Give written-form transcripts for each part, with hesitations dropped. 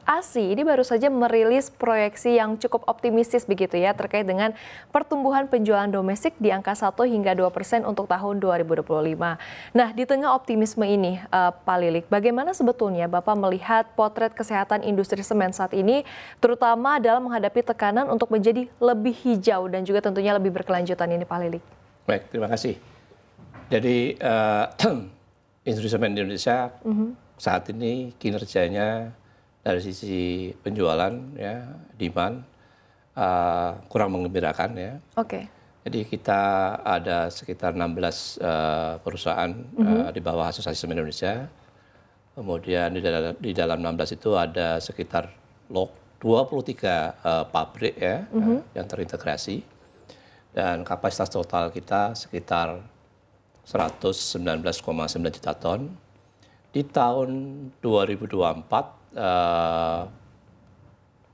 ASI ini baru saja merilis proyeksi yang cukup optimistis begitu ya terkait dengan pertumbuhan penjualan domestik di angka 1 hingga 2% untuk tahun 2025. Nah, di tengah optimisme ini, Pak Lilik, bagaimana sebetulnya Bapak melihat potret kesehatan industri semen saat ini, terutama dalam menghadapi tekanan untuk menjadi lebih hijau dan juga tentunya lebih berkelanjutan ini, Pak Lilik? Baik, terima kasih. Jadi, industri semen di Indonesia saat ini kinerjanya dari sisi penjualan, ya, demand kurang menggembirakan, ya. Oke. Jadi kita ada sekitar 16 perusahaan di bawah Asosiasi Semen Indonesia. Kemudian di dalam 16 itu ada sekitar 23 pabrik, ya, yang terintegrasi. Dan kapasitas total kita sekitar 119,9 juta ton. Di tahun 2024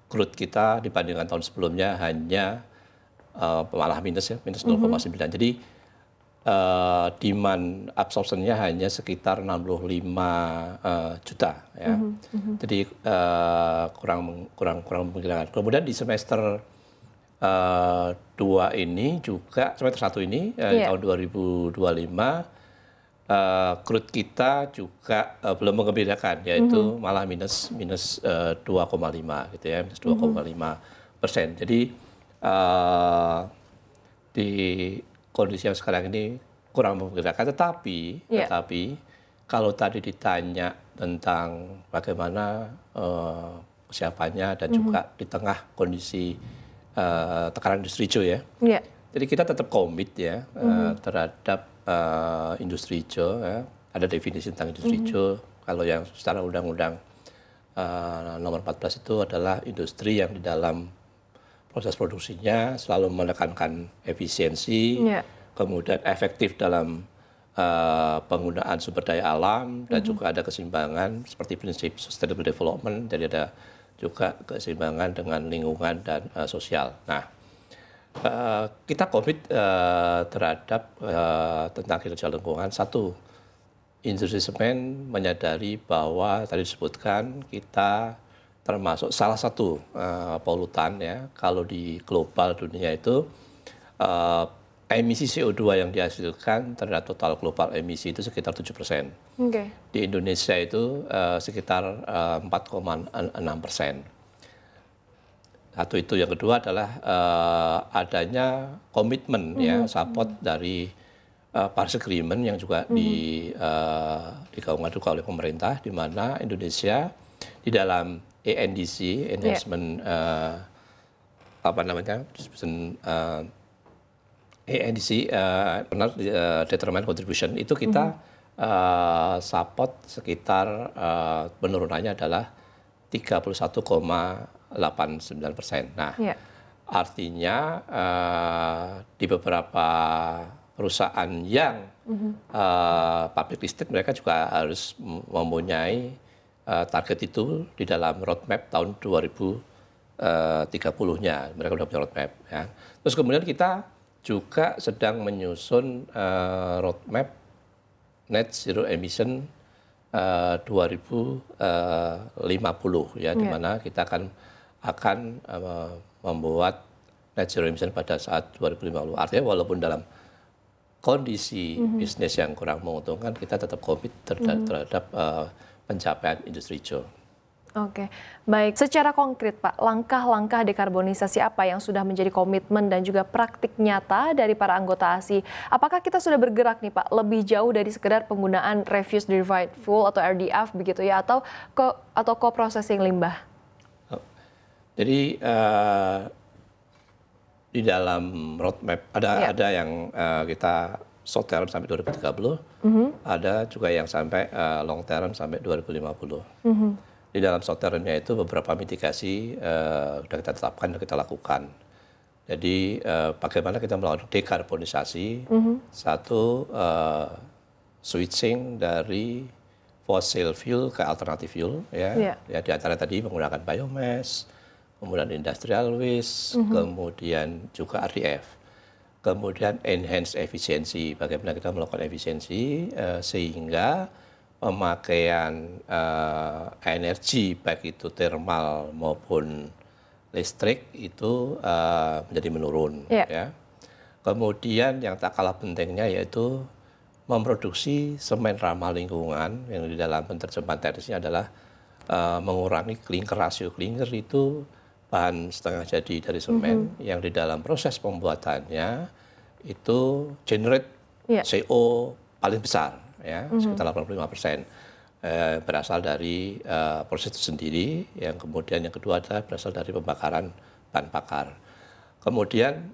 crude kita dibandingkan tahun sebelumnya hanya malah minus 0,9. Jadi demand absorptionnya hanya sekitar 65 juta, ya. Jadi kurang menggirangan. Kemudian di semester 2 ini juga, semester 1 ini di tahun 2025 crude kita juga belum menggembirakan, yaitu malah minus 2,5 gitu, ya, minus 2,5%. Jadi di kondisi yang sekarang ini kurang menggembirakan. Tetapi kalau tadi ditanya tentang bagaimana kesiapannya dan juga di tengah kondisi tekanan industri hijau, ya. Jadi kita tetap komit, ya, terhadap industri hijau, ya. Ada definisi tentang industri hijau. Kalau yang secara undang-undang nomor 14 itu adalah industri yang di dalam proses produksinya selalu menekankan efisiensi, kemudian efektif dalam penggunaan sumber daya alam, dan juga ada keseimbangan seperti prinsip sustainable development. Jadi ada juga keseimbangan dengan lingkungan dan sosial. Nah, kita komit terhadap tentang kinerja lingkungan. Satu, industri semen menyadari bahwa tadi disebutkan kita termasuk salah satu polutan, ya. Kalau di global dunia itu emisi CO2 yang dihasilkan terhadap total global emisi itu sekitar 7%. Di Indonesia itu sekitar 4,6%. Satu itu. Yang kedua adalah adanya komitmen, ya, support dari Paris Agreement yang juga digaungkan juga oleh pemerintah, di mana Indonesia di dalam ENDC, Enhancement ENDC, Determined Contribution, itu kita support sekitar penurunannya adalah 31,89%. Nah, artinya di beberapa perusahaan yang public listed, mereka juga harus mempunyai target itu di dalam roadmap tahun 2030-nya. Mereka sudah punya roadmap, ya. Terus kemudian kita juga sedang menyusun roadmap net zero emission 2050, ya, di mana kita akan membuat net zero emission pada saat 2050. Artinya walaupun dalam kondisi bisnis yang kurang menguntungkan, kita tetap komit terhadap pencapaian industri hijau. Oke, baik. Secara konkret, Pak, langkah-langkah dekarbonisasi apa yang sudah menjadi komitmen dan juga praktik nyata dari para anggota ASI? Apakah kita sudah bergerak nih, Pak, lebih jauh dari sekedar penggunaan refuse derived fuel atau RDF begitu, ya, atau co-processing limbah? Jadi di dalam roadmap ada yang kita short term sampai 2030, ada juga yang sampai long term sampai 2050. Di dalam short term-nya itu beberapa mitigasi sudah kita tetapkan dan kita lakukan. Jadi bagaimana kita melakukan dekarbonisasi? Satu, switching dari fossil fuel ke alternatif fuel, ya. Ya, di antara tadi menggunakan biomass, kemudian industrial waste, kemudian juga RDF. Kemudian enhance efisiensi, bagaimana kita melakukan efisiensi sehingga pemakaian energi baik itu thermal maupun listrik itu menjadi menurun. Ya. Kemudian yang tak kalah pentingnya yaitu memproduksi semen ramah lingkungan, yang di dalam penerjemahan teknisnya adalah mengurangi clinker. Rasio clinker itu bahan setengah jadi dari semen yang di dalam proses pembuatannya itu generate CO paling besar, ya, sekitar 85%. Berasal dari proses itu sendiri, yang kemudian yang kedua adalah berasal dari pembakaran bahan bakar. Kemudian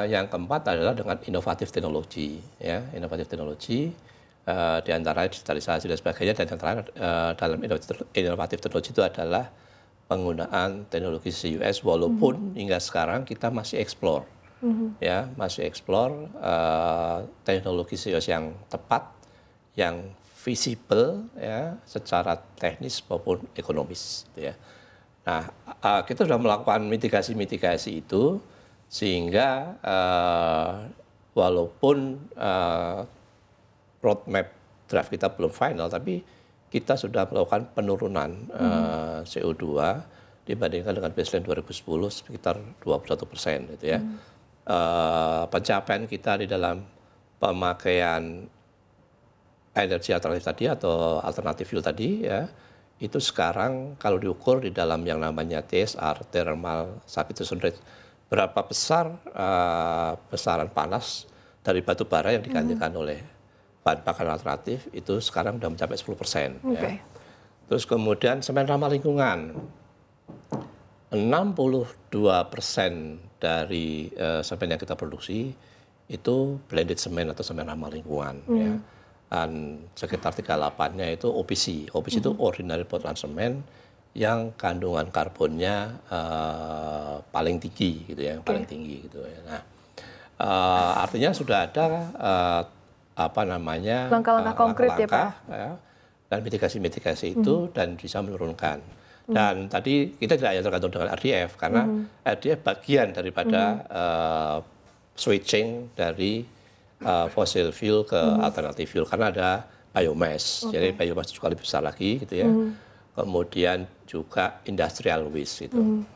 yang keempat adalah dengan inovatif teknologi, ya, inovatif teknologi di antara digitalisasi dan sebagainya, dan yang terakhir dalam inovatif teknologi itu adalah penggunaan teknologi CCUS, walaupun hingga sekarang kita masih explore, ya, masih explore teknologi CCUS yang tepat, yang visible, ya, secara teknis maupun ekonomis, gitu ya. Nah, kita sudah melakukan mitigasi-mitigasi itu, sehingga walaupun roadmap draft kita belum final, tapi kita sudah melakukan penurunan CO2 dibandingkan dengan baseline 2010 sekitar 21%, gitu ya. Pencapaian kita di dalam pemakaian energi alternatif tadi atau alternatif fuel tadi, ya, itu sekarang kalau diukur di dalam yang namanya TSR, thermal substitution rate, berapa besar besaran panas dari batu bara yang digantikan oleh bahan bakar alternatif, itu sekarang sudah mencapai 10%. Ya. Terus kemudian semen ramah lingkungan, 62% dari semen yang kita produksi itu blended semen atau semen ramah lingkungan. Ya. Dan sekitar 38-nya itu OPC. OPC itu ordinary Portland cement, yang kandungan karbonnya paling tinggi, gitu ya, paling tinggi, gitu ya. Nah, artinya sudah ada langkah-langkah konkret, ya Pak, ya, dan mitigasi-mitigasi itu, dan bisa menurunkan. Dan tadi kita tidak hanya tergantung dengan RDF, karena RDF bagian daripada switching dari fossil fuel ke alternatif fuel, karena ada biomass, jadi biomass juga lebih besar lagi, gitu ya. Kemudian juga industrial waste itu.